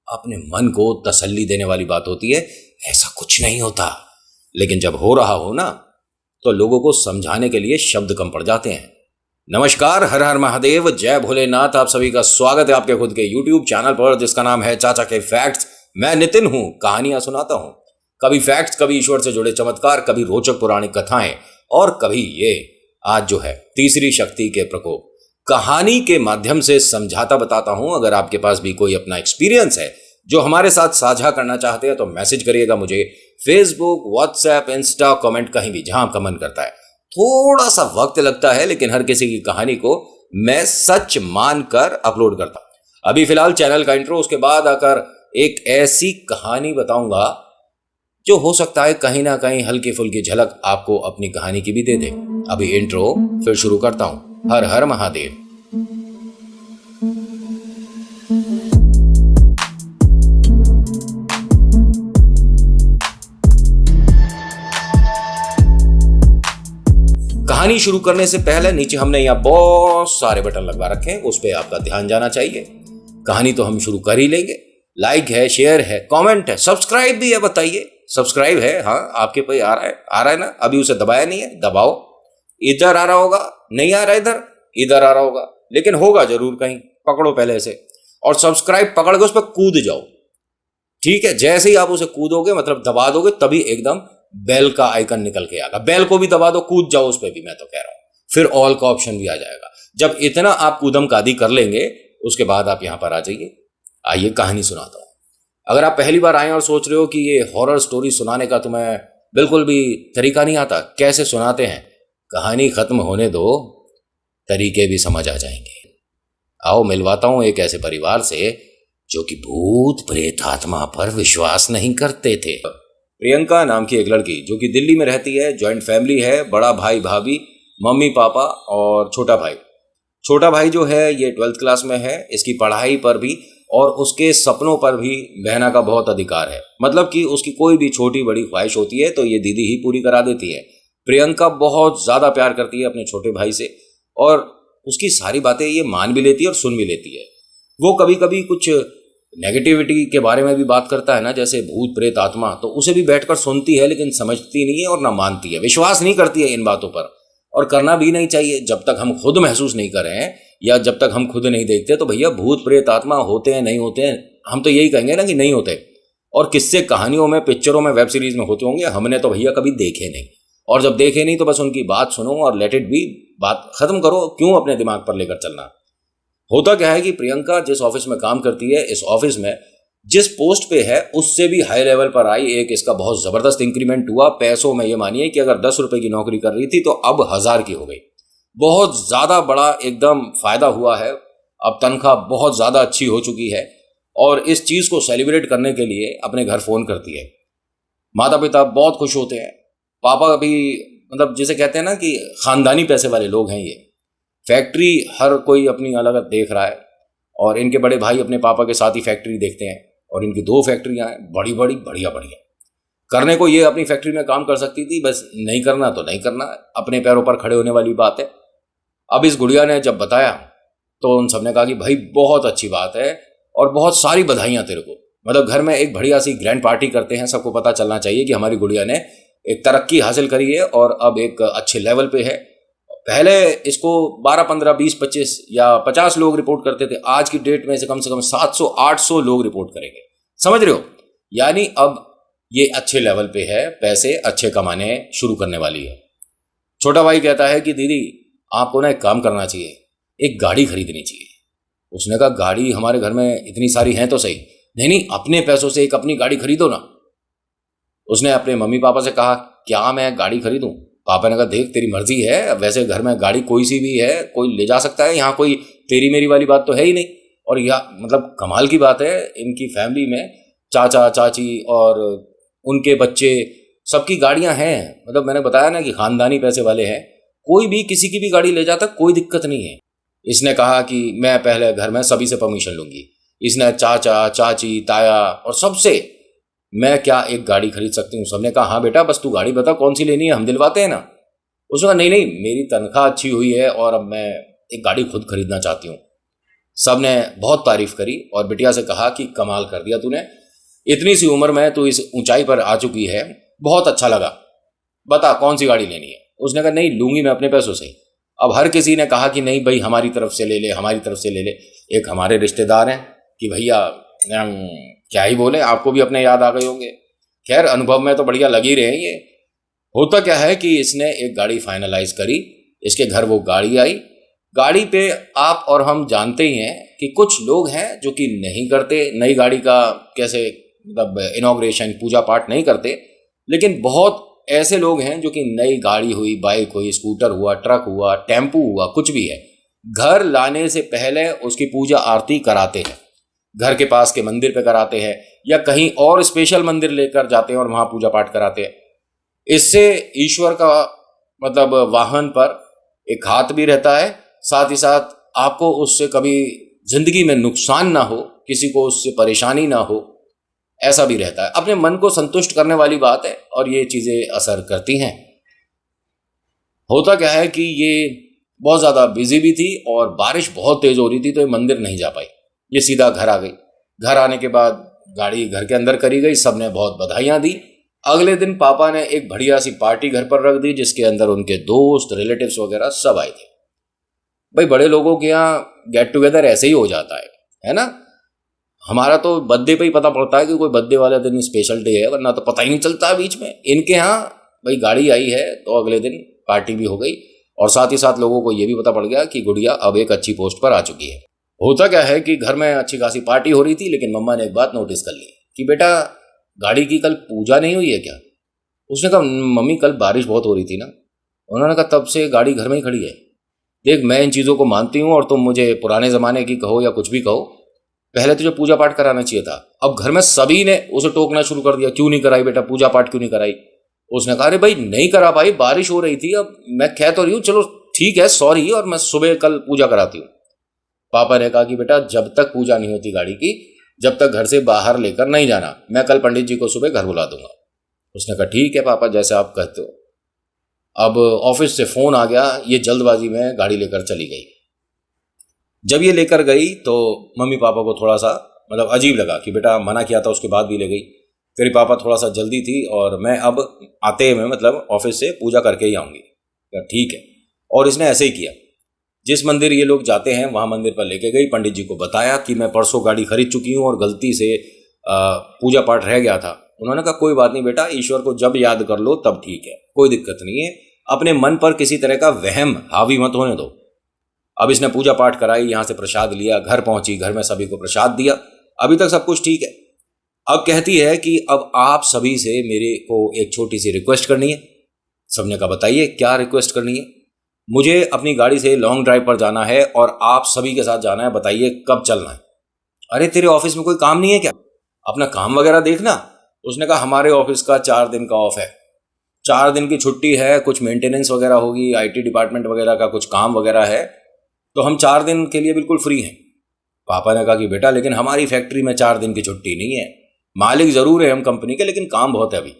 अपने मन को तसल्ली देने वाली बात होती है, ऐसा कुछ नहीं होता। लेकिन जब हो रहा हो ना, तो लोगों को समझाने के लिए शब्द कम पड़ जाते हैं। नमस्कार, हर हर महादेव, जय भोलेनाथ। आप सभी का स्वागत है आपके खुद के YouTube चैनल पर, जिसका नाम है चाचा के फैक्ट्स। मैं नितिन हूं, कहानियां सुनाता हूं, कभी फैक्ट्स, कभी ईश्वर से जुड़े चमत्कार, कभी रोचक पौराणिक कथाएं, और कभी ये आज जो है तीसरी शक्ति के प्रकोप। कहानी के माध्यम से समझाता बताता हूं। अगर आपके पास भी कोई अपना एक्सपीरियंस है जो हमारे साथ साझा करना चाहते हैं तो मैसेज करिएगा मुझे, फेसबुक, व्हाट्सएप, इंस्टा, कमेंट, कहीं भी जहां आपका मन करता है। थोड़ा सा वक्त लगता है, लेकिन हर किसी की कहानी को मैं सच मानकर अपलोड करता हूं। अभी फिलहाल चैनल का इंट्रो, उसके बाद आकर एक ऐसी कहानी बताऊंगा जो हो सकता है कहीं ना कहीं हल्की फुल्की झलक आपको अपनी कहानी की भी दे दे। अभी इंट्रो, फिर शुरू करता हूं। हर हर महादेव। कहानी शुरू करने से पहले नीचे हमने यहाँ बहुत सारे बटन लगवा रखे हैं, उस पर आपका ध्यान जाना चाहिए। कहानी तो हम शुरू कर ही लेंगे। लाइक है, शेयर है, कमेंट है, सब्सक्राइब भी है। बताइए, सब्सक्राइब है? हाँ, आपके पे आ रहा है ना? अभी उसे दबाया नहीं है, दबाओ। इधर आ रहा होगा, नहीं आ रहा इधर आ रहा होगा, लेकिन होगा जरूर कहीं। पकड़ो पहले से, और सब्सक्राइब पकड़ के उस पर कूद जाओ। ठीक है, जैसे ही आप उसे कूदोगे, मतलब दबा दोगे, तभी एकदम बेल का आइकन निकल के आएगा। बेल को भी दबा दो, कूद जाओ उस पर भी, मैं तो कह रहा हूं। फिर ऑल का ऑप्शन भी आ जाएगा। जब इतना आप कूदम कादी कर लेंगे, उसके बाद आप यहां पर आ जाइए। आइए कहानी सुनाता हूं। अगर आप पहली बार आए और सोच रहे हो कि ये हॉरर स्टोरी सुनाने का तुम्हें बिल्कुल भी तरीका नहीं आता, कैसे सुनाते हैं, कहानी खत्म होने दो, तरीके भी समझ आ जाएंगे। आओ मिलवाता हूं एक ऐसे परिवार से जो कि भूत प्रेत आत्मा पर विश्वास नहीं करते थे। प्रियंका नाम की एक लड़की जो कि दिल्ली में रहती है, ज्वाइंट फैमिली है, बड़ा भाई भाभी, मम्मी पापा और छोटा भाई। छोटा भाई जो है ये 12th क्लास में है। इसकी पढ़ाई पर भी और उसके सपनों पर भी बहना का बहुत अधिकार है। मतलब कि उसकी कोई भी छोटी बड़ी ख्वाहिश होती है तो ये दीदी ही पूरी करा देती है। प्रियंका बहुत ज़्यादा प्यार करती है अपने छोटे भाई से, और उसकी सारी बातें ये मान भी लेती है और सुन भी लेती है। वो कभी कभी कुछ नेगेटिविटी के बारे में भी बात करता है ना, जैसे भूत प्रेत आत्मा, तो उसे भी बैठकर सुनती है, लेकिन समझती नहीं है और ना मानती है, विश्वास नहीं करती है इन बातों पर। और करना भी नहीं चाहिए। जब तक हम खुद महसूस नहीं करें या जब तक हम खुद नहीं देखते, तो भैया भूत प्रेत आत्मा होते हैं नहीं होते हैं, हम तो यही कहेंगे ना कि नहीं होते। और किस्से कहानियों में, पिक्चरों में, वेब सीरीज में होते होंगे, हमने तो भैया कभी देखे नहीं। और जब देखे नहीं तो बस उनकी बात सुनो और लेट इट बी, बात खत्म करो। क्यों अपने दिमाग पर लेकर चलना। होता क्या है कि प्रियंका जिस ऑफिस में काम करती है, इस ऑफिस में जिस पोस्ट पे है उससे भी हाई लेवल पर आई एक इसका बहुत जबरदस्त इंक्रीमेंट हुआ। पैसों में ये मानिए कि अगर 10 रुपए की नौकरी कर रही थी तो अब 1000 की हो गई। बहुत ज्यादा बड़ा एकदम फायदा हुआ है। अब तनख्वाह बहुत ज्यादा अच्छी हो चुकी है, और इस चीज को सेलिब्रेट करने के लिए अपने घर फोन करती है। माता पिता बहुत खुश होते हैं। पापा भी, मतलब जिसे कहते हैं ना कि खानदानी पैसे वाले लोग हैं ये। फैक्ट्री हर कोई अपनी अलग देख रहा है, और इनके बड़े भाई अपने पापा के साथ ही फैक्ट्री देखते हैं, और इनकी 2 फैक्ट्रियां हैं, बड़ी बड़ी, बढ़िया बढ़िया। करने को ये अपनी फैक्ट्री में काम कर सकती थी, बस नहीं करना तो नहीं करना, अपने पैरों पर खड़े होने वाली बात है। अब इस गुड़िया ने जब बताया तो उन सबने कहा कि भाई बहुत अच्छी बात है और बहुत सारी बधाइयां तेरे को। मतलब घर में एक बढ़िया सी ग्रैंड पार्टी करते हैं, सबको पता चलना चाहिए कि हमारी गुड़िया ने एक तरक्की हासिल करी है और अब एक अच्छे लेवल पे है। पहले इसको 12, 15, 20, 25 या 50 लोग रिपोर्ट करते थे, आज की डेट में से कम 700, 800 लोग रिपोर्ट करेंगे। समझ रहे हो? यानी अब ये अच्छे लेवल पे है, पैसे अच्छे कमाने शुरू करने वाली है। छोटा भाई कहता है कि दीदी आपको ना एक काम करना चाहिए, एक गाड़ी खरीदनी चाहिए। उसने कहा गाड़ी हमारे घर में इतनी सारी हैं तो सही। नहीं, अपने पैसों से एक अपनी गाड़ी खरीदो ना। उसने अपने मम्मी पापा से कहा क्या मैं गाड़ी खरीदूं? पापा ने कहा देख तेरी मर्जी है, वैसे घर में गाड़ी कोई सी भी है, कोई ले जा सकता है, यहाँ कोई तेरी मेरी वाली बात तो है ही नहीं। और यह मतलब कमाल की बात है, इनकी फैमिली में चाचा चाची और उनके बच्चे सबकी गाड़ियां हैं। मतलब मैंने बताया ना कि खानदानी पैसे वाले हैं, कोई भी किसी की भी गाड़ी ले जाता, कोई दिक्कत नहीं है। इसने कहा कि मैं पहले घर में सभी से परमिशन लूंगी। इसने चाचा चाची ताया और सबसे मैं क्या एक गाड़ी खरीद सकती हूँ। सबने कहा हाँ बेटा, बस तू गाड़ी बता कौन सी लेनी है, हम दिलवाते हैं ना। उसने कहा नहीं, मेरी तनख्वाह अच्छी हुई है और अब मैं एक गाड़ी खुद खरीदना चाहती हूँ। सब ने बहुत तारीफ करी और बिटिया से कहा कि कमाल कर दिया तूने, इतनी सी उम्र में तू इस ऊंचाई पर आ चुकी है, बहुत अच्छा लगा, बता कौन सी गाड़ी लेनी है। उसने कहा नहीं लूंगी मैं अपने पैसों से ही। अब हर किसी ने कहा कि नहीं भाई हमारी तरफ से ले ले, हमारी तरफ से ले ले। एक हमारे रिश्तेदार हैं कि भैया क्या ही बोले, आपको भी अपने याद आ गए होंगे। खैर अनुभव में तो बढ़िया लग ही रहे हैं ये। होता क्या है कि इसने एक गाड़ी फाइनलाइज करी, इसके घर वो गाड़ी आई। गाड़ी पे आप और हम जानते ही हैं कि कुछ लोग हैं जो कि नहीं करते नई गाड़ी का कैसे मतलब इनॉग्रेशन, पूजा पाठ नहीं करते, लेकिन बहुत ऐसे लोग हैं जो कि नई गाड़ी हुई, बाइक हुई, स्कूटर हुआ, ट्रक हुआ, टेम्पू हुआ, कुछ भी है, घर लाने से पहले उसकी पूजा आरती कराते हैं। घर के पास के मंदिर पे कराते हैं या कहीं और स्पेशल मंदिर लेकर जाते हैं और वहां पूजा पाठ कराते हैं। इससे ईश्वर का मतलब वाहन पर एक हाथ भी रहता है, साथ ही साथ आपको उससे कभी जिंदगी में नुकसान ना हो, किसी को उससे परेशानी ना हो, ऐसा भी रहता है। अपने मन को संतुष्ट करने वाली बात है और ये चीजें असर करती हैं। होता क्या है कि ये बहुत ज्यादा बिजी भी थी और बारिश बहुत तेज हो रही थी, तो ये मंदिर नहीं जा पाई, ये सीधा घर आ गई। घर आने के बाद गाड़ी घर के अंदर करी गई, सबने बहुत बधाइयां दी। अगले दिन पापा ने एक बढ़िया सी पार्टी घर पर रख दी जिसके अंदर उनके दोस्त, रिलेटिव्स वगैरह सब आए थे। भाई बड़े लोगों के यहाँ गेट टुगेदर ऐसे ही हो जाता है ना। हमारा तो बर्थडे पे ही पता पड़ता है कि कोई बर्थडे वाले दिन स्पेशल डे है, वरना तो पता ही नहीं चलता बीच में। इनके यहाँ भाई गाड़ी आई है तो अगले दिन पार्टी भी हो गई और साथ ही साथ लोगों को ये भी पता पड़ गया कि गुड़िया अब एक अच्छी पोस्ट पर आ चुकी है। होता क्या है कि घर में अच्छी खासी पार्टी हो रही थी, लेकिन मम्मा ने एक बात नोटिस कर ली कि बेटा गाड़ी की कल पूजा नहीं हुई है क्या। उसने कहा मम्मी कल बारिश बहुत हो रही थी ना। उन्होंने कहा तब से गाड़ी घर में ही खड़ी है। देख मैं इन चीज़ों को मानती हूँ और तुम मुझे पुराने ज़माने की कहो या कुछ भी कहो, पहले तुझे पूजा पाठ कराना चाहिए था। अब घर में सभी ने उसे टोकना शुरू कर दिया, क्यों नहीं कराई बेटा, पूजा पाठ क्यों नहीं कराई। उसने कहा अरे भाई नहीं करा भाई, बारिश हो रही थी, अब मैं कह तो रही हूँ चलो ठीक है सॉरी, और मैं सुबह कल पूजा कराती हूँ। पापा ने कहा कि बेटा जब तक पूजा नहीं होती गाड़ी की, जब तक घर से बाहर लेकर नहीं जाना, मैं कल पंडित जी को सुबह घर बुला दूंगा। उसने कहा ठीक है पापा जैसे आप कहते हो। अब ऑफिस से फोन आ गया, ये जल्दबाजी में गाड़ी लेकर चली गई। जब ये लेकर गई तो मम्मी पापा को थोड़ा सा मतलब अजीब लगा कि बेटा मना किया था उसके बाद भी ले गई। तेरे पापा थोड़ा सा जल्दी थी और मैं अब आते हुए मतलब ऑफिस से पूजा करके ही आऊँगी। ठीक है। और इसने ऐसे ही किया। जिस मंदिर ये लोग जाते हैं वहाँ मंदिर पर लेके गई, पंडित जी को बताया कि मैं परसों गाड़ी खरीद चुकी हूँ और गलती से पूजा पाठ रह गया था। उन्होंने कहा कोई बात नहीं बेटा, ईश्वर को जब याद कर लो तब ठीक है, कोई दिक्कत नहीं है, अपने मन पर किसी तरह का वहम हावी मत होने दो। अब इसने पूजा पाठ कराई, यहाँ से प्रसाद लिया, घर पहुंची, घर में सभी को प्रसाद दिया, अभी तक सब कुछ ठीक है। अब कहती है कि अब आप सभी से मेरे को एक छोटी सी रिक्वेस्ट करनी है। सबने कहा बताइए क्या रिक्वेस्ट करनी है। मुझे अपनी गाड़ी से लॉन्ग ड्राइव पर जाना है और आप सभी के साथ जाना है, बताइए कब चलना है। अरे तेरे ऑफिस में कोई काम नहीं है क्या, अपना काम वगैरह देखना। उसने कहा हमारे ऑफिस का 4 दिन का ऑफ है, 4 दिन की छुट्टी है, कुछ मेंटेनेंस वगैरह होगी, IT डिपार्टमेंट वगैरह का कुछ काम वगैरह है, तो हम 4 दिन के लिए बिल्कुल फ्री हैं। पापा ने कहा कि बेटा लेकिन हमारी फैक्ट्री में 4 दिन की छुट्टी नहीं है, मालिक ज़रूर है हम कंपनी के, लेकिन काम बहुत है अभी।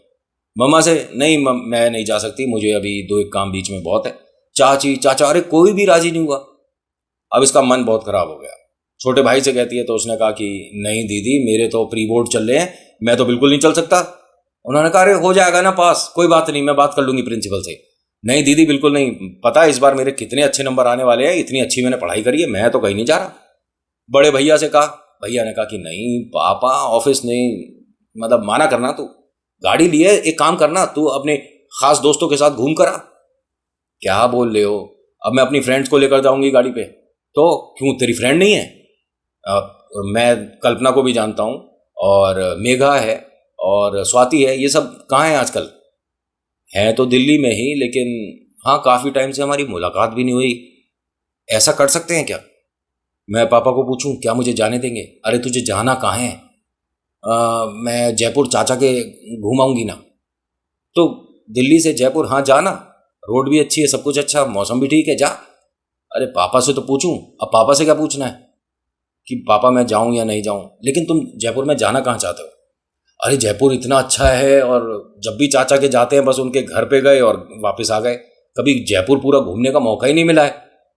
मम्मा से नहीं मैं नहीं जा सकती, मुझे अभी 2 एक काम बीच में बहुत है। चाची चाचा, अरे कोई भी राजी नहीं हुआ। अब इसका मन बहुत खराब हो गया। छोटे भाई से कहती है तो उसने कहा कि नहीं दीदी मेरे तो प्री बोर्ड चल रहे हैं, मैं तो बिल्कुल नहीं चल सकता। उन्होंने कहा अरे हो जाएगा ना पास, कोई बात नहीं, मैं बात कर लूंगी प्रिंसिपल से। नहीं दीदी बिल्कुल नहीं, पता है इस बार मेरे कितने अच्छे नंबर आने वाले हैं, इतनी अच्छी मैंने पढ़ाई करी है, मैं तो कहीं नहीं जा रहा। बड़े भैया से कहा, भैया ने कहा कि नहीं पापा ऑफिस नहीं मतलब माना करना, तू गाड़ी लिए एक काम करना, तू अपने खास दोस्तों के साथ घूम करा। क्या बोल रहे हो, अब मैं अपनी फ्रेंड्स को लेकर जाऊंगी गाड़ी पे, तो क्यों तेरी फ्रेंड नहीं है? मैं कल्पना को भी जानता हूँ और मेघा है और स्वाति है, ये सब कहाँ हैं आजकल? हैं तो दिल्ली में ही, लेकिन हाँ काफ़ी टाइम से हमारी मुलाकात भी नहीं हुई। ऐसा कर सकते हैं क्या? मैं पापा को पूछूं क्या मुझे जाने देंगे? अरे तुझे जाना कहाँ है? मैं जयपुर चाचा के घुमाऊंगी ना। तो दिल्ली से जयपुर, हाँ जाना, रोड भी अच्छी है, सब कुछ अच्छा, मौसम भी ठीक है, जा। अरे पापा से तो पूछूं, अब पापा से क्या पूछना है कि पापा मैं जाऊं या नहीं जाऊं, लेकिन तुम जयपुर में जाना कहाँ चाहते हो? अरे जयपुर इतना अच्छा है और जब भी चाचा के जाते हैं बस उनके घर पे गए और वापस आ गए, कभी जयपुर पूरा घूमने का मौका ही नहीं मिला है।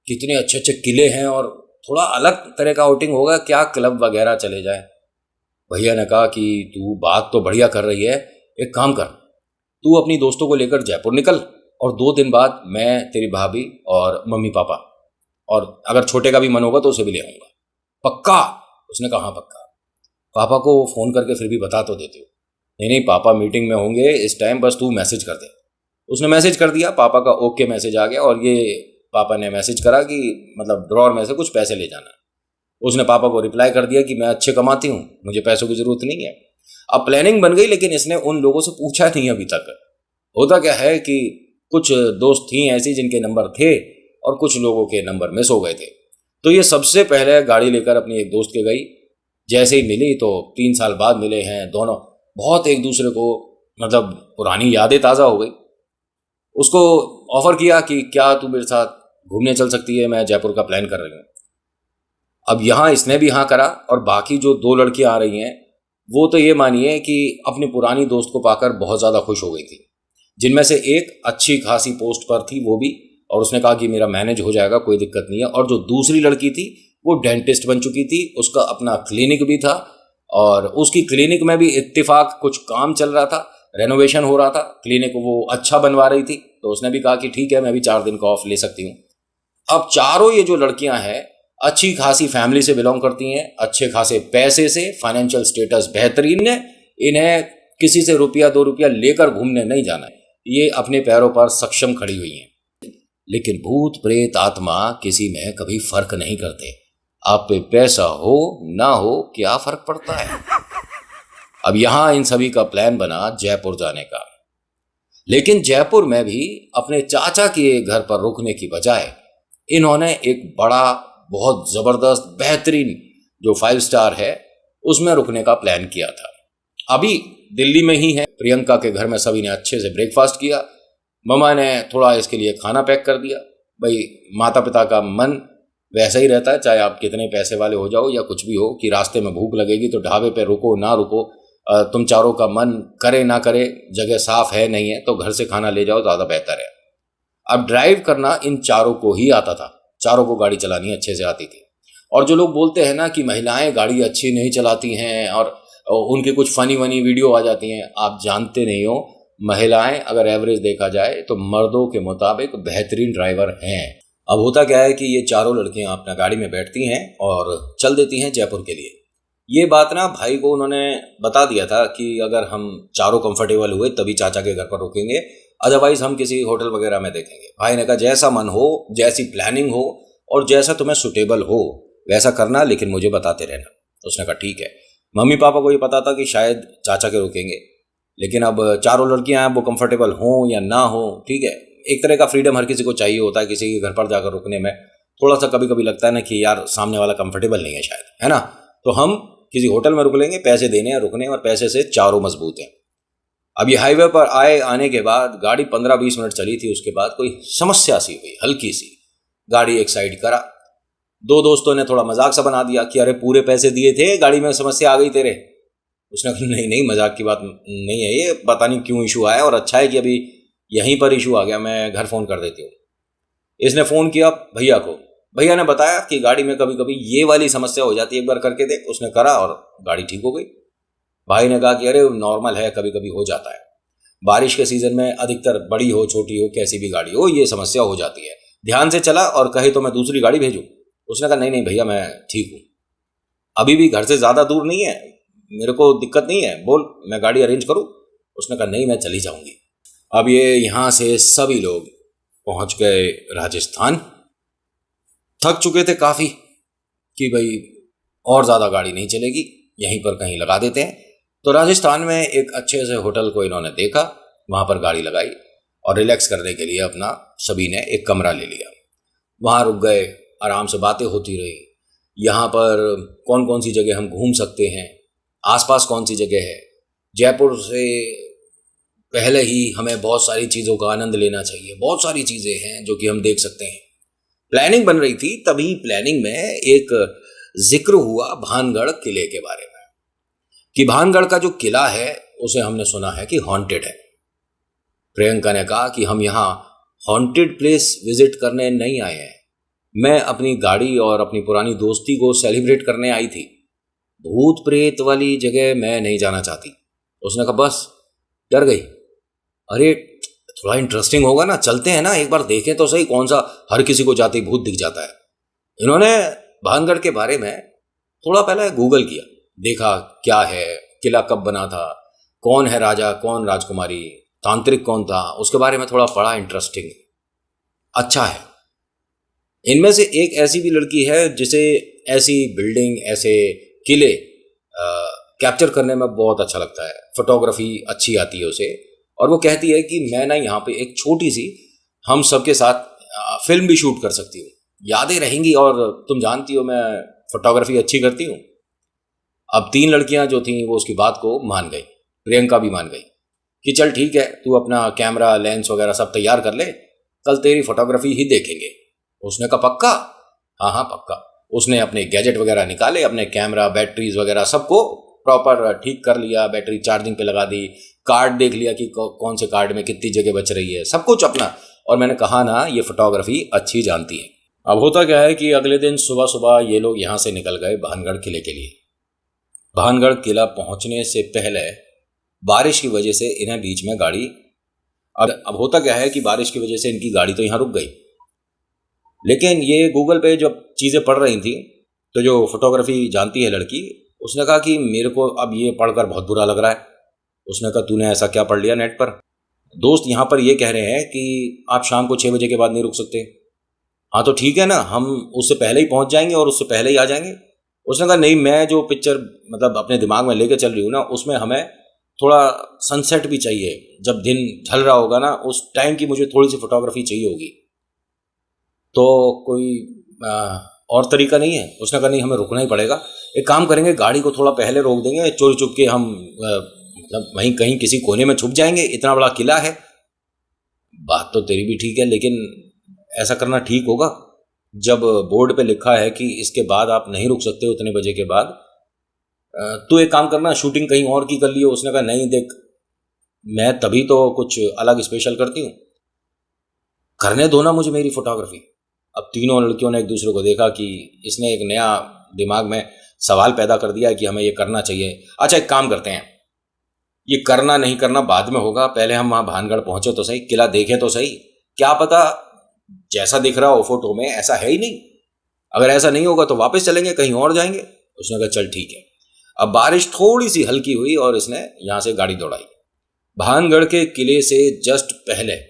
कितने अच्छे अच्छे किले हैं और थोड़ा अलग तरह का आउटिंग होगा क्या, क्लब वगैरह चले जाए। भैया ने कहा कि तू बात तो बढ़िया कर रही है, एक काम कर, तू अपनी दोस्तों को लेकर जयपुर निकल और 2 दिन बाद मैं, तेरी भाभी और मम्मी पापा, और अगर छोटे का भी मन होगा तो उसे भी ले आऊँगा। पक्का? उसने कहा हाँ पक्का। पापा को फ़ोन करके फिर भी बता तो देती हो। नहीं नहीं पापा मीटिंग में होंगे इस टाइम, बस तू मैसेज कर दे। उसने मैसेज कर दिया, पापा का ओके मैसेज आ गया, और ये पापा ने मैसेज करा कि मतलब ड्रॉर में से कुछ पैसे ले जाना। उसने पापा को रिप्लाई कर दिया कि मैं अच्छे कमाती हूँ, मुझे पैसों की ज़रूरत नहीं है। अब प्लानिंग बन गई, लेकिन इसने उन लोगों से पूछा नहीं अभी तक। होता क्या है कि कुछ दोस्त थी ऐसी जिनके नंबर थे और कुछ लोगों के नंबर मिस हो गए थे। तो ये सबसे पहले गाड़ी लेकर अपनी एक दोस्त के गई। जैसे ही मिली तो 3 साल बाद मिले हैं दोनों, बहुत एक दूसरे को मतलब पुरानी यादें ताज़ा हो गई। उसको ऑफर किया कि क्या तू मेरे साथ घूमने चल सकती है, मैं जयपुर का प्लान कर रही हूँ। अब यहाँ इसने भी हाँ करा, और बाकी जो 2 लड़कियाँ आ रही हैं वो तो ये मानिए कि अपनी पुरानी दोस्त को पाकर बहुत ज़्यादा खुश हो गई थी, जिनमें से एक अच्छी खासी पोस्ट पर थी वो भी, और उसने कहा कि मेरा मैनेज हो जाएगा, कोई दिक्कत नहीं है। और जो दूसरी लड़की थी वो डेंटिस्ट बन चुकी थी, उसका अपना क्लिनिक भी था, और उसकी क्लिनिक में भी इत्तेफाक कुछ काम चल रहा था, रेनोवेशन हो रहा था, क्लिनिक वो अच्छा बनवा रही थी। तो उसने भी कहा कि ठीक है मैं भी 4 दिन का ऑफ ले सकती हूँ। अब चारों ये जो लड़कियां हैं अच्छी खासी फैमिली से बिलोंग करती हैं, अच्छे खासे पैसे से, फाइनेंशियल स्टेटस बेहतरीन है, इन्हें किसी से ₹1-2 लेकर घूमने नहीं जाना है, ये अपने पैरों पर सक्षम खड़ी हुई हैं। लेकिन भूत प्रेत आत्मा किसी में कभी फर्क नहीं करते, आप पे पैसा हो ना हो क्या फर्क पड़ता है। अब यहां इन सभी का प्लान बना जयपुर जाने का, लेकिन जयपुर में भी अपने चाचा के घर पर रुकने की बजाय इन्होंने एक बड़ा बहुत जबरदस्त बेहतरीन जो 5 स्टार है उसमें रुकने का प्लान किया था। अभी दिल्ली में ही है, प्रियंका के घर में सभी ने अच्छे से ब्रेकफास्ट किया, ममा ने थोड़ा इसके लिए खाना पैक कर दिया। भाई माता पिता का मन वैसा ही रहता है, चाहे आप कितने पैसे वाले हो जाओ या कुछ भी हो, कि रास्ते में भूख लगेगी तो ढाबे पे रुको ना रुको, तुम चारों का मन करे ना करे, जगह साफ है नहीं है तो घर से खाना ले जाओ, ज़्यादा बेहतर है। अब ड्राइव करना इन चारों को ही आता था, चारों को गाड़ी चलानी अच्छे से आती थी। और जो लोग बोलते हैं ना कि महिलाएं गाड़ी अच्छी नहीं चलाती हैं और उनके कुछ फनी वनी वीडियो आ जाती हैं, आप जानते नहीं हो, महिलाएं अगर एवरेज देखा जाए तो मर्दों के मुताबिक बेहतरीन ड्राइवर हैं। अब होता क्या है कि ये चारों लड़कियां अपना गाड़ी में बैठती हैं और चल देती हैं जयपुर के लिए। ये बात ना भाई को उन्होंने बता दिया था कि अगर हम चारों कंफर्टेबल हुए तभी चाचा के घर पर रुकेंगे, अदरवाइज हम किसी होटल वगैरह में देखेंगे। भाई ने कहा जैसा मन हो, जैसी प्लानिंग हो और जैसा तुम्हें सुटेबल हो वैसा करना, लेकिन मुझे बताते रहना। उसने कहा ठीक है। मम्मी पापा को ये पता था कि शायद चाचा के रुकेंगे, लेकिन अब चारों लड़कियां हैं, वो कंफर्टेबल हों या ना हो, ठीक है, एक तरह का फ्रीडम हर किसी को चाहिए होता है। किसी के घर पर जाकर रुकने में थोड़ा सा कभी कभी लगता है ना कि यार सामने वाला कंफर्टेबल नहीं है शायद, है ना, तो हम किसी होटल में रुक लेंगे, पैसे देने हैं रुकने, और पैसे से चारों मजबूत हैं। अब ये हाईवे पर आने के बाद गाड़ी 15-20 मिनट चली थी, उसके बाद कोई समस्या सी हुई हल्की सी, गाड़ी एक साइड करा। 2 दोस्तों ने थोड़ा मजाक सा बना दिया कि अरे पूरे पैसे दिए थे, गाड़ी में समस्या आ गई तेरे। उसने कहा नहीं नहीं मजाक की बात नहीं है, ये पता नहीं क्यों इशू आया, और अच्छा है कि अभी यहीं पर इशू आ गया, मैं घर फ़ोन कर देती हूँ। इसने फ़ोन किया भैया को, भैया ने बताया कि गाड़ी में कभी कभी ये वाली समस्या हो जाती है, एक बार करके देख। उसने करा और गाड़ी ठीक हो गई। भाई ने कहा कि अरे नॉर्मल है, कभी कभी हो जाता है, बारिश के सीज़न में अधिकतर बड़ी हो छोटी हो कैसी भी गाड़ी हो ये समस्या हो जाती है, ध्यान से चला और कहे तो मैं दूसरी गाड़ी भेजूँ। उसने कहा नहीं नहीं भैया मैं ठीक हूँ, अभी भी घर से ज़्यादा दूर नहीं है, मेरे को दिक्कत नहीं है, बोल मैं गाड़ी अरेंज करूँ। उसने कहा नहीं मैं चली जाऊँगी। अब ये यहाँ से सभी लोग पहुँच गए राजस्थान। थक चुके थे काफ़ी कि भाई और ज़्यादा गाड़ी नहीं चलेगी, यहीं पर कहीं लगा देते हैं। तो राजस्थान में एक अच्छे से होटल को इन्होंने देखा, वहाँ पर गाड़ी लगाई और रिलैक्स करने के लिए अपना सभी ने एक कमरा ले लिया। वहाँ रुक गए, आराम से बातें होती रही, यहाँ पर कौन कौन सी जगह हम घूम सकते हैं, आसपास कौन सी जगह है, जयपुर से पहले ही हमें बहुत सारी चीज़ों का आनंद लेना चाहिए, बहुत सारी चीज़ें हैं जो कि हम देख सकते हैं। प्लानिंग बन रही थी, तभी प्लानिंग में एक जिक्र हुआ भानगढ़ किले के बारे में, कि भानगढ़ का जो किला है उसे हमने सुना है कि हॉन्टेड है। प्रियंका ने कहा कि हम यहाँ हॉन्टेड प्लेस विजिट करने नहीं आए हैं, मैं अपनी गाड़ी और अपनी पुरानी दोस्ती को सेलिब्रेट करने आई थी। भूत प्रेत वाली जगह मैं नहीं जाना चाहती। उसने कहा बस, डर गई। अरे थोड़ा इंटरेस्टिंग होगा ना, चलते हैं ना, एक बार देखें तो सही कौन सा हर किसी को जाते ही भूत दिख जाता है। इन्होंने भानगढ़ के बारे में थोड़ा पहले गूगल किया, देखा क्या है, किला कब बना था, कौन है राजा, कौन राजकुमारी, तांत्रिक कौन था, उसके बारे में थोड़ा पढ़ा। इंटरेस्टिंग, अच्छा है। इनमें से एक ऐसी भी लड़की है जिसे ऐसी बिल्डिंग, ऐसे किले कैप्चर करने में बहुत अच्छा लगता है, फोटोग्राफी अच्छी आती है उसे। और वो कहती है कि मैं ना यहाँ पे एक छोटी सी हम सबके साथ फिल्म भी शूट कर सकती हूँ, यादें रहेंगी, और तुम जानती हो मैं फोटोग्राफी अच्छी करती हूँ। अब 3 लड़कियां जो थीं वो उसकी बात को मान गई। प्रियंका भी मान गई कि चल ठीक है, तू अपना कैमरा लेंस वगैरह सब तैयार कर ले, कल तेरी फोटोग्राफी ही देखेंगे। उसने कहा पक्का? हाँ हाँ पक्का। उसने अपने गैजेट वगैरह निकाले, अपने कैमरा, बैटरीज वगैरह सबको प्रॉपर ठीक कर लिया, बैटरी चार्जिंग पे लगा दी, कार्ड देख लिया कि कौन से कार्ड में कितनी जगह बच रही है, सब कुछ अपना। और मैंने कहा ना, ये फोटोग्राफी अच्छी जानती है। अब होता क्या है कि अगले दिन सुबह सुबह ये लोग यहाँ से निकल गए भानगढ़ किले के लिए। भानगढ़ किला पहुंचने से पहले बारिश की वजह से इन्हें बीच में गाड़ी, अब होता क्या है कि बारिश की वजह से इनकी गाड़ी तो यहाँ रुक गई। लेकिन ये गूगल पे जब चीज़ें पढ़ रही थी तो जो फोटोग्राफी जानती है लड़की, उसने कहा कि मेरे को अब ये पढ़कर बहुत बुरा लग रहा है। उसने कहा तूने ऐसा क्या पढ़ लिया नेट पर? दोस्त यहाँ पर ये कह रहे हैं कि आप शाम को 6 बजे के बाद नहीं रुक सकते। हाँ तो ठीक है ना, हम उससे पहले ही पहुँच जाएंगे और उससे पहले ही आ जाएंगे। उसने कहा नहीं, मैं जो पिक्चर मतलब अपने दिमाग में लेके चल रही हूँ ना, उसमें हमें थोड़ा सनसेट भी चाहिए, जब दिन ढल रहा होगा ना उस टाइम की मुझे थोड़ी सी फोटोग्राफी चाहिए होगी। तो कोई और तरीका नहीं है? उसने कहा नहीं, हमें रुकना ही पड़ेगा। एक काम करेंगे, गाड़ी को थोड़ा पहले रोक देंगे, चोरी चुप के हम मतलब वहीं कहीं किसी कोने में छुप जाएंगे, इतना बड़ा किला है। बात तो तेरी भी ठीक है, लेकिन ऐसा करना ठीक होगा जब बोर्ड पे लिखा है कि इसके बाद आप नहीं रुक सकते उतने बजे के बाद। तो एक काम करना, शूटिंग कहीं और की कर लियो। उसने कहा नहीं देख, मैं तभी तो कुछ अलग स्पेशल करती हूँ, करने दो ना मुझे मेरी फोटोग्राफी। अब तीनों लड़कियों ने एक दूसरे को देखा कि इसने एक नया दिमाग में सवाल पैदा कर दिया कि हमें ये करना चाहिए। अच्छा एक काम करते हैं, ये करना नहीं करना बाद में होगा, पहले हम वहाँ भानगढ़ पहुँचे तो सही, किला देखें तो सही। क्या पता जैसा दिख रहा हो फोटो में ऐसा है ही नहीं, अगर ऐसा नहीं होगा तो वापस चलेंगे, कहीं और जाएंगे। उसने कहा चल ठीक है। अब बारिश थोड़ी सी हल्की हुई और इसने यहाँ से गाड़ी दौड़ाई। भानगढ़ के किले से जस्ट पहले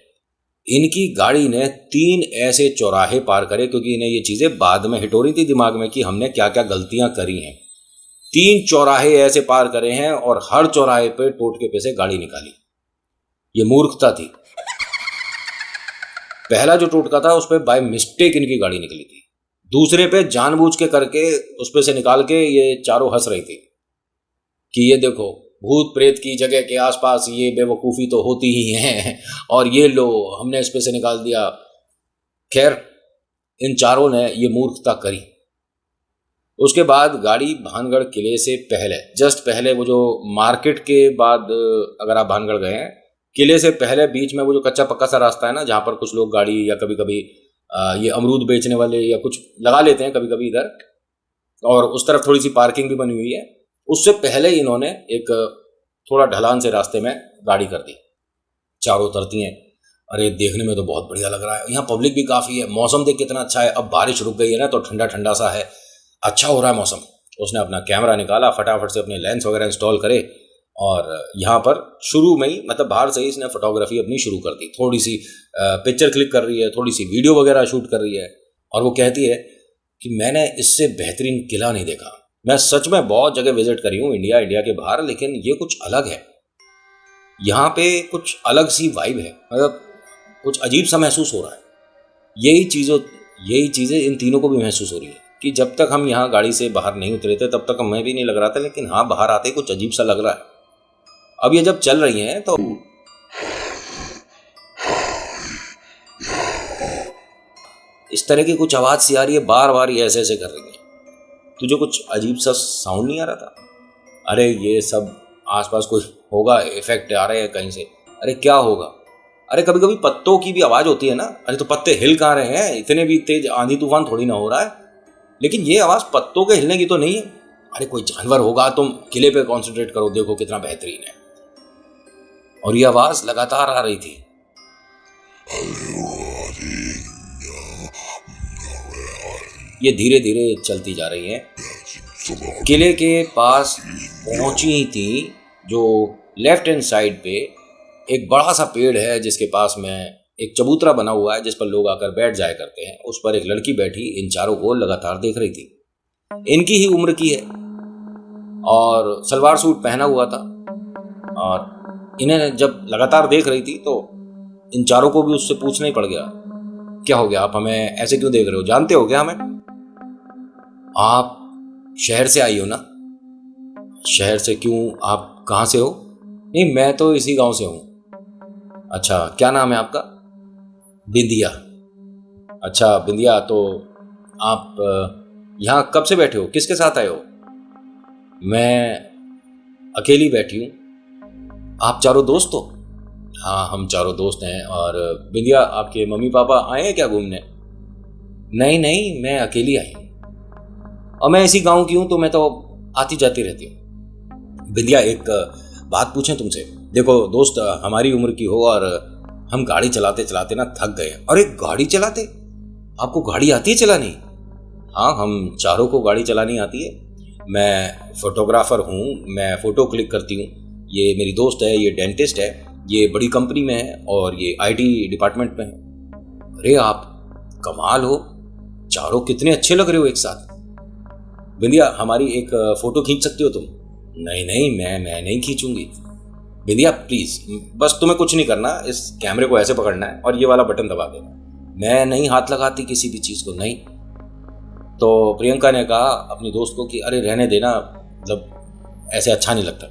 इनकी गाड़ी ने 3 ऐसे चौराहे पार करे, क्योंकि इन्हें ये चीज़ें बाद में हिट हो रही थी दिमाग में कि हमने क्या क्या गलतियां करी हैं। 3 चौराहे ऐसे पार करे हैं और हर चौराहे पे टोटके पे से गाड़ी निकाली। ये मूर्खता थी। पहला जो टोटका था उस पर बाय मिस्टेक इनकी गाड़ी निकली थी, दूसरे पे जानबूझ के करके उस पे से निकाल के ये चारों हंस रही थी कि ये देखो भूत प्रेत की जगह के आसपास ये बेवकूफ़ी तो होती ही है, और ये लो हमने इस पे से निकाल दिया। खैर इन चारों ने ये मूर्खता करी। उसके बाद गाड़ी भानगढ़ किले से पहले, जस्ट पहले, वो जो मार्केट के बाद अगर आप भानगढ़ गए हैं, किले से पहले बीच में वो जो कच्चा पक्का सा रास्ता है ना, जहाँ पर कुछ लोग गाड़ी या कभी कभी ये अमरूद बेचने वाले या कुछ लगा लेते हैं कभी कभी इधर, और उस तरफ थोड़ी सी पार्किंग भी बनी हुई है, उससे पहले इन्होंने एक थोड़ा ढलान से रास्ते में गाड़ी कर दी। चारों उतरती हैं। अरे देखने में तो बहुत बढ़िया लग रहा है, यहाँ पब्लिक भी काफ़ी है, मौसम देख कितना अच्छा है। अब बारिश रुक गई है ना तो ठंडा ठंडा सा है, अच्छा हो रहा है मौसम। उसने अपना कैमरा निकाला, फटाफट से अपने लेंस वगैरह इंस्टॉल करे और यहाँ पर शुरू में ही मतलब बाहर से ही इसने फोटोग्राफी अपनी शुरू कर दी। थोड़ी सी पिक्चर क्लिक कर रही है, थोड़ी सी वीडियो वगैरह शूट कर रही है, और वो कहती है कि मैंने इससे बेहतरीन किला नहीं देखा। मैं सच में बहुत जगह विजिट करी हूँ इंडिया के बाहर, लेकिन ये कुछ अलग है। यहाँ पे कुछ अलग सी वाइब है, मतलब कुछ अजीब सा महसूस हो रहा है। यही चीज़ें इन तीनों को भी महसूस हो रही है कि जब तक हम यहाँ गाड़ी से बाहर नहीं उतरे थे तब तक हमें भी नहीं लग रहा था, लेकिन हाँ बाहर आते कुछ अजीब सा लग रहा है। अब ये जब चल रही हैं तो इस तरह की कुछ आवाज़ सी आ रही है, बार बार ये ऐसे ऐसे कर रही है। तुझे कुछ अजीब सा साउंड नहीं आ रहा था? अरे ये सब आसपास कुछ होगा, इफेक्ट आ रहे हैं कहीं से। अरे क्या होगा? अरे कभी कभी पत्तों की भी आवाज होती है ना, अरे तो पत्ते हिल कहाँ रहे हैं, इतने भी तेज आंधी तूफान थोड़ी ना हो रहा है। लेकिन ये आवाज पत्तों के हिलने की तो नहीं है। अरे कोई जानवर होगा, तुम किले पे कॉन्सेंट्रेट करो, देखो कितना बेहतरीन है। और ये आवाज लगातार आ रही थी। ये धीरे धीरे चलती जा रही है, किले के पास पहुंची ही थी, जो लेफ्ट हैंड साइड पे एक बड़ा सा पेड़ है जिसके पास में एक चबूतरा बना हुआ है जिस पर लोग आकर बैठ जाया करते हैं। उस पर एक लड़की बैठी इन चारों को लगातार देख रही थी। इनकी ही उम्र की है और सलवार सूट पहना हुआ था। और इन्हें जब लगातार देख रही थी तो इन चारों को भी उससे पूछना ही पड़ गया, क्या हो गया, आप हमें ऐसे क्यों देख रहे हो, जानते हो क्या हमें? आप शहर से आई हो ना? शहर से क्यों, आप कहाँ से हो? नहीं, मैं तो इसी गांव से हूँ। अच्छा, क्या नाम है आपका? बिंदिया। अच्छा बिंदिया, तो आप यहाँ कब से बैठे हो, किसके साथ आए हो? मैं अकेली बैठी हूँ। आप चारों दोस्त हो? हाँ, हम चारों दोस्त हैं। और बिंदिया, आपके मम्मी पापा आए हैं क्या घूमने? नहीं नहीं, मैं अकेली आई हूँ और मैं इसी गांव की हूँ, तो मैं तो आती जाती रहती हूँ। बिंदिया, एक बात पूछें तुमसे? देखो दोस्त, हमारी उम्र की हो और हम गाड़ी चलाते चलाते ना थक गए। अरे गाड़ी चलाते? आपको गाड़ी आती है चलानी? हाँ, हम चारों को गाड़ी चलानी आती है। मैं फोटोग्राफर हूँ, मैं फ़ोटो क्लिक करती हूँ। ये मेरी दोस्त है, ये डेंटिस्ट है, ये बड़ी कंपनी में है और ये आईटी डिपार्टमेंट में है। अरे आप कमाल हो, चारों कितने अच्छे लग रहे हो एक साथ। बिंदिया, हमारी एक फ़ोटो खींच सकती हो तुम? नहीं नहीं, मैं नहीं खींचूंगी। बिंदिया प्लीज़, बस तुम्हें कुछ नहीं करना, इस कैमरे को ऐसे पकड़ना है और ये वाला बटन दबा देना। मैं नहीं हाथ लगाती किसी भी चीज़ को, नहीं। तो प्रियंका ने कहा अपनी दोस्त को कि अरे रहने देना, मतलब ऐसे अच्छा नहीं लगता।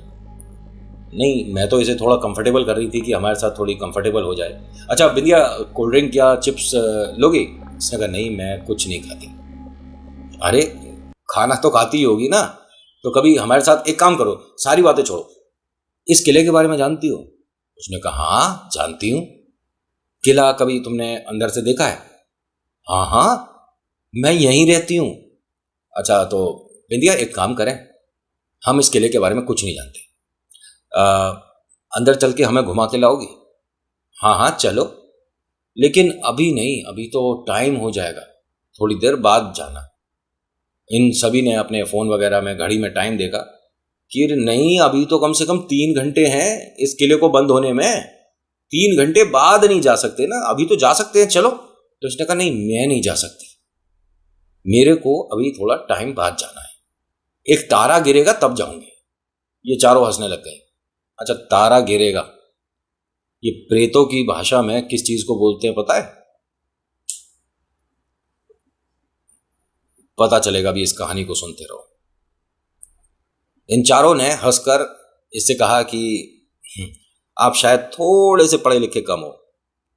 नहीं, मैं तो इसे थोड़ा कंफर्टेबल कर रही थी कि हमारे साथ थोड़ी कंफर्टेबल हो जाए। अच्छा बिंदिया, कोल्ड ड्रिंक या चिप्स लोगी? इसने कहा नहीं, मैं कुछ नहीं खाती। अरे खाना तो खाती ही होगी ना, तो कभी हमारे साथ एक काम करो, सारी बातें छोड़ो, इस किले के बारे में जानती हो? उसने कहा हाँ जानती हूँ। किला कभी तुमने अंदर से देखा है? हाँ हाँ, मैं यहीं रहती हूँ। अच्छा तो बिंदिया, एक काम करें, हम इस किले के बारे में कुछ नहीं जानते, अंदर चल के हमें घुमा के लाओगी? हाँ हाँ चलो, लेकिन अभी नहीं, अभी तो टाइम हो जाएगा, थोड़ी देर बाद जाना। इन सभी ने अपने फ़ोन वगैरह में घड़ी में टाइम देखा कि नहीं, अभी तो कम से कम 3 घंटे हैं इस किले को बंद होने में, 3 घंटे बाद नहीं जा सकते ना, अभी तो जा सकते हैं, चलो। तो उसने कहा नहीं, मैं नहीं जा सकती, मेरे को अभी थोड़ा टाइम बाद जाना है, एक तारा गिरेगा तब जाऊंगी। ये चारों हंसने लग गई। अच्छा तारा गिरेगा, ये प्रेतों की भाषा में किस चीज को बोलते हैं पता है? पता चलेगा भी, इस कहानी को सुनते रहो। इन चारों ने हंसकर इससे कहा कि आप शायद थोड़े से पढ़े लिखे कम हो,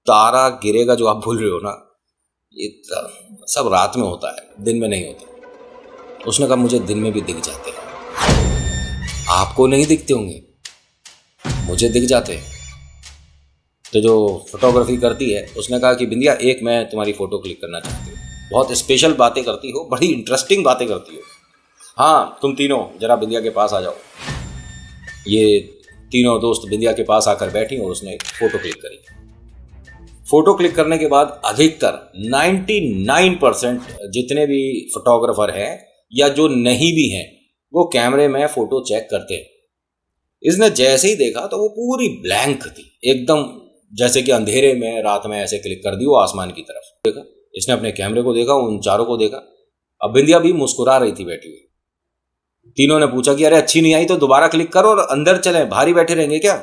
तारा गिरेगा जो आप भूल रहे हो ना, ये सब रात में होता है, दिन में नहीं होता। उसने कहा मुझे दिन में भी दिख जाते हैं। आपको नहीं दिखते होंगे, मुझे दिख जाते हैं। तो जो फोटोग्राफी करती है उसने कहा कि बिंदिया, एक मैं तुम्हारी फ़ोटो क्लिक करना चाहती हूँ, बहुत स्पेशल बातें करती हो, बड़ी इंटरेस्टिंग बातें करती हो। हाँ तुम तीनों जरा बिंदिया के पास आ जाओ। ये तीनों दोस्त बिंदिया के पास आकर बैठी और उसने फ़ोटो क्लिक करी। फ़ोटो क्लिक करने के बाद अधिकतर 99% जितने भी फोटोग्राफर हैं या जो नहीं भी हैं, वो कैमरे में फ़ोटो चेक करते हैं। इसने जैसे ही देखा तो वो पूरी ब्लैंक थी एकदम, जैसे कि अंधेरे में रात में ऐसे क्लिक कर दी वो आसमान की तरफ। देखा, इसने अपने कैमरे को देखा, उन चारों को देखा। अब बिंदिया भी मुस्कुरा रही थी बैठी हुई। तीनों ने पूछा कि अरे अच्छी नहीं आई तो दोबारा क्लिक करो और अंदर चलें, भारी बैठे रहेंगे क्या?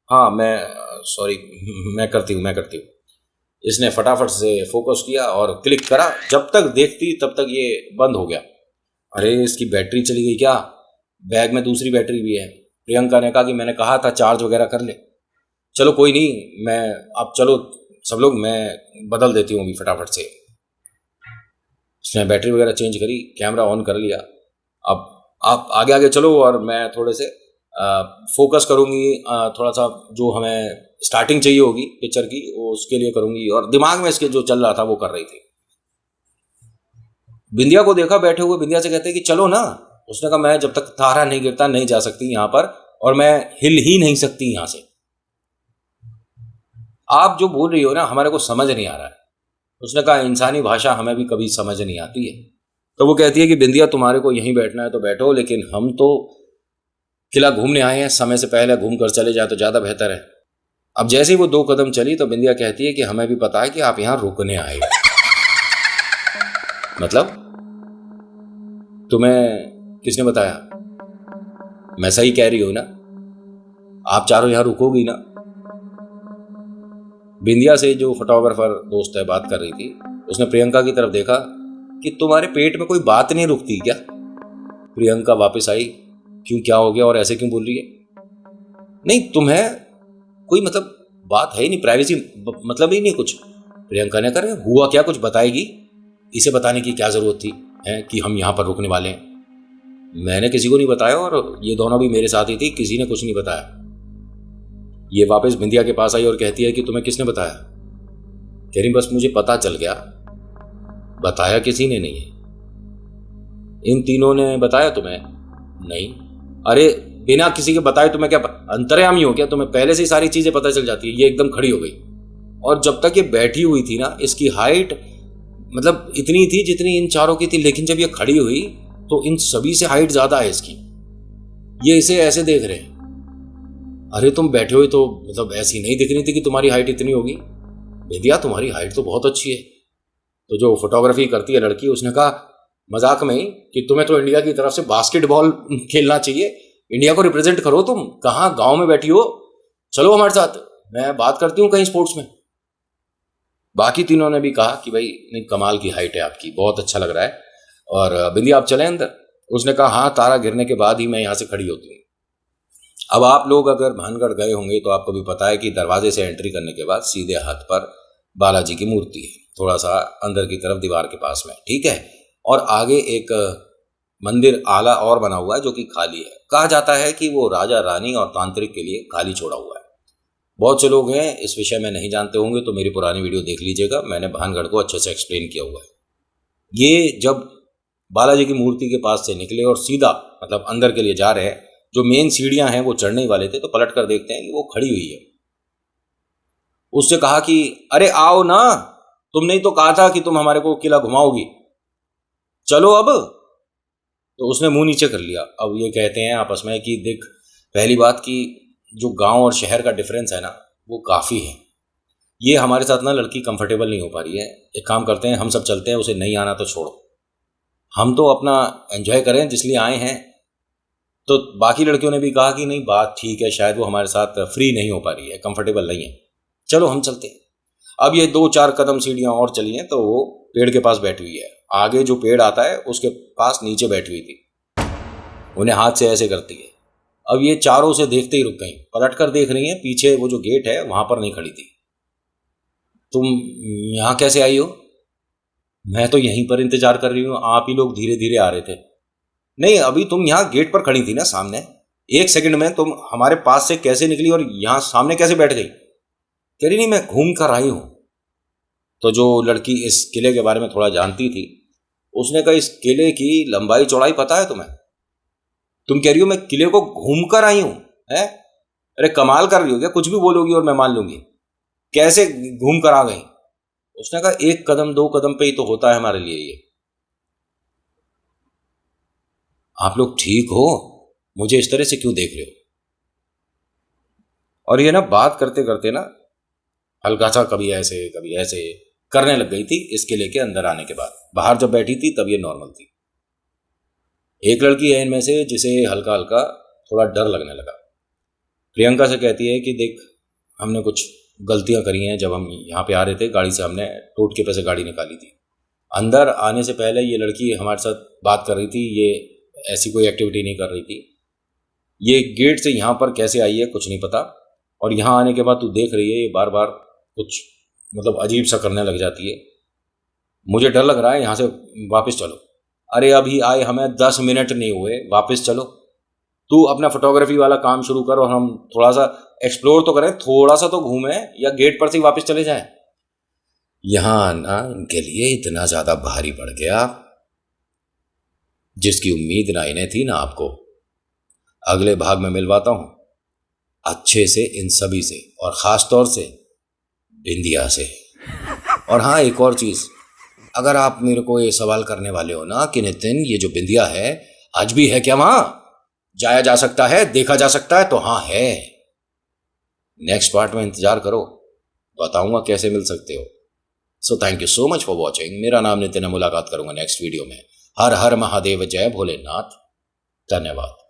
हाँ मैं सॉरी, मैं करती हूँ। इसने फटाफट से फोकस किया और क्लिक करा, जब तक देखती तब तक ये बंद हो गया। अरे इसकी बैटरी चली गई क्या? बैग में दूसरी बैटरी भी है। प्रियंका ने कहा कि मैंने कहा था चार्ज वगैरह कर ले। चलो कोई नहीं, मैं अब चलो सब लोग, मैं बदल देती हूँ अभी फटाफट से। उसने बैटरी वगैरह चेंज करी, कैमरा ऑन कर लिया। अब आप आगे आगे चलो और मैं थोड़े से फोकस करूँगी, थोड़ा सा जो हमें स्टार्टिंग चाहिए होगी पिक्चर की वो उसके लिए करूँगी, और दिमाग में इसके जो चल रहा था वो कर रही थी। बिंदिया को देखा बैठे हुए, बिंदिया से कहते हैं कि चलो ना। उसने कहा मैं जब तक तारा नहीं गिरता नहीं जा सकती यहाँ पर, और मैं हिल ही नहीं सकती यहाँ से। आप जो बोल रही हो ना हमारे को समझ नहीं आ रहा है। उसने कहा इंसानी भाषा हमें भी कभी समझ नहीं आती है। तो वो कहती है कि बिंदिया तुम्हारे को यहीं बैठना है तो बैठो, लेकिन हम तो किला घूमने आए हैं, समय से पहले घूम कर चले जाए तो ज़्यादा बेहतर है। अब जैसे ही वो 2 कदम चली तो बिंदिया कहती है कि हमें भी पता है कि आप यहाँ रुकने आए हो। मतलब तुम्हें किसने बताया? मैं सही कह रही हूं ना? आप चारों यहां रुकोगी ना? बिंदिया से जो फोटोग्राफर दोस्त है बात कर रही थी, उसने प्रियंका की तरफ देखा कि तुम्हारे पेट में कोई बात नहीं रुकती क्या? प्रियंका वापस आई, क्यों क्या हो गया और ऐसे क्यों बोल रही है? नहीं तुम्हें कोई मतलब बात है ही नहीं, प्राइवेसी मतलब ही नहीं कुछ। प्रियंका ने कहा हुआ क्या, कुछ बताएगी? इसे बताने की क्या जरूरत थी है कि हम यहाँ पर रुकने वाले हैं? मैंने किसी को नहीं बताया और ये दोनों भी मेरे साथ ही थी, किसी ने कुछ नहीं बताया। ये वापस बिंदिया के पास आई और कहती है कि तुम्हें किसने बताया? कह रही बस मुझे पता चल गया, बताया किसी ने नहीं है। इन तीनों ने बताया तुम्हें? नहीं। अरे बिना किसी के बताए तुम्हें क्या अंतर्यामी हो क्या? तुम्हें पहले से ही सारी चीजें पता चल जाती है। ये एकदम खड़ी हो गई, और जब तक ये बैठी हुई थी ना इसकी हाइट मतलब इतनी थी जितनी इन चारों की थी, लेकिन जब ये खड़ी हुई तो इन सभी से हाइट ज्यादा है इसकी। ये इसे ऐसे देख रहे हैं। अरे तुम बैठे हुए तो मतलब ऐसी नहीं दिख रही थी कि तुम्हारी हाइट इतनी होगी। बेदिया तुम्हारी हाइट तो बहुत अच्छी है। तो जो फोटोग्राफी करती है लड़की, उसने कहा मजाक में ही कि तुम्हें तो इंडिया की तरफ से बास्केटबॉल खेलना चाहिए, इंडिया को रिप्रेजेंट करो। तुम कहाँ गांव में बैठी हो, चलो हमारे साथ, मैं बात करती हूँ कहीं स्पोर्ट्स में। बाकी तीनों ने भी कहा कि भाई नहीं कमाल की हाइट है आपकी, बहुत अच्छा लग रहा है, और बिंदिया आप चलें अंदर। उसने कहा हाँ, तारा गिरने के बाद ही मैं यहाँ से खड़ी होती हूँ। अब आप लोग अगर भानगढ़ गए होंगे तो आपको भी पता है कि दरवाजे से एंट्री करने के बाद सीधे हाथ पर बालाजी की मूर्ति है, थोड़ा सा अंदर की तरफ दीवार के पास में, ठीक है। और आगे एक मंदिर आला और बना हुआ है जो कि खाली है। कहा जाता है कि वो राजा रानी और तांत्रिक के लिए खाली छोड़ा हुआ है। बहुत से लोग हैं इस विषय में नहीं जानते होंगे तो मेरी पुरानी वीडियो देख लीजिएगा, मैंने भानगढ़ को अच्छे से एक्सप्लेन किया हुआ है। ये जब बालाजी की मूर्ति के पास से निकले और सीधा मतलब अंदर के लिए जा रहे हैं, जो मेन सीढ़ियां हैं वो चढ़ने ही वाले थे, तो पलट कर देखते हैं कि वो खड़ी हुई है। उससे कहा कि अरे आओ ना, तुमने ही तो कहा था कि तुम हमारे को किला घुमाओगी, चलो अब। तो उसने मुंह नीचे कर लिया। अब ये कहते हैं आपस में कि देख, पहली बात कि जो गांव और शहर का डिफरेंस है ना वो काफ़ी है। ये हमारे साथ ना लड़की कंफर्टेबल नहीं हो पा रही है। एक काम करते हैं, हम सब चलते हैं, उसे नहीं आना तो छोड़ो, हम तो अपना एंजॉय करें जिसलिए आए हैं। तो बाकी लड़कियों ने भी कहा कि नहीं बात ठीक है, शायद वो हमारे साथ फ्री नहीं हो पा रही है, कंफर्टेबल नहीं है, चलो हम चलते हैं। अब ये 2-4 कदम सीढ़ियाँ और चली हैं तो वो पेड़ के पास बैठी हुई है। आगे जो पेड़ आता है उसके पास नीचे बैठी हुई थी, उन्हें हाथ से ऐसे करती है। अब ये चारों से देखते ही रुक गई, पलट कर देख रही हैं, पीछे वो जो गेट है वहां पर नहीं खड़ी थी। तुम यहाँ कैसे आई हो? मैं तो यहीं पर इंतजार कर रही हूँ, आप ही लोग धीरे धीरे आ रहे थे। नहीं अभी तुम यहाँ गेट पर खड़ी थी ना सामने, 1 सेकंड में तुम हमारे पास से कैसे निकली और यहाँ सामने कैसे बैठ गई? कह रही नहीं मैं घूम कर आई हूं। तो जो लड़की इस किले के बारे में थोड़ा जानती थी उसने कहा इस किले की लंबाई चौड़ाई पता है तुम्हें? तुम कह रही हो मैं किले को घूम कर आई हूं, है? अरे कमाल कर रही हो क्या? कुछ भी बोलोगी और मैं मान लूंगी। कैसे घूम कर आ गई? उसने कहा 1 कदम 2 कदम पे ही तो होता है हमारे लिए ये। आप लोग ठीक हो? मुझे इस तरह से क्यों देख रहे हो? और ये ना बात करते करते ना हल्का सा कभी ऐसे करने लग गई थी इस किले के अंदर आने के बाद। बाहर जब बैठी थी तब ये नॉर्मल थी। एक लड़की है इनमें से जिसे हल्का हल्का थोड़ा डर लगने लगा। प्रियंका से कहती है कि देख हमने कुछ गलतियां करी हैं, जब हम यहाँ पे आ रहे थे गाड़ी से हमने टोटके पे से गाड़ी निकाली थी। अंदर आने से पहले ये लड़की हमारे साथ बात कर रही थी, ये ऐसी कोई एक्टिविटी नहीं कर रही थी। ये गेट से यहाँ पर कैसे आई है कुछ नहीं पता, और यहाँ आने के बाद तू देख रही है ये बार बार कुछ मतलब अजीब सा करने लग जाती है। मुझे डर लग रहा है, यहाँ से वापस चलो। अरे अभी आए हमें 10 मिनट नहीं हुए, वापस चलो। तू अपना फोटोग्राफी वाला काम शुरू कर और हम थोड़ा सा एक्सप्लोर तो करें, थोड़ा सा तो घूमें, या गेट पर से ही वापस चले जाएं। यहां ना इनके लिए इतना ज्यादा भारी पड़ गया जिसकी उम्मीद ना इन्हें थी ना आपको। अगले भाग में मिलवाता हूं अच्छे से इन सभी से, और खास तौर से बिंदिया से। और हाँ, एक और चीज, अगर आप मेरे को ये सवाल करने वाले हो ना कि नितिन ये जो बिंदिया है आज भी है क्या वहां, जाया जा सकता है, देखा जा सकता है, तो हाँ है। नेक्स्ट पार्ट में इंतजार करो, बताऊंगा कैसे मिल सकते हो। So thank you so much for watching. मेरा नाम नितिन है, मुलाकात करूंगा नेक्स्ट वीडियो में। हर हर महादेव, जय भोलेनाथ, धन्यवाद।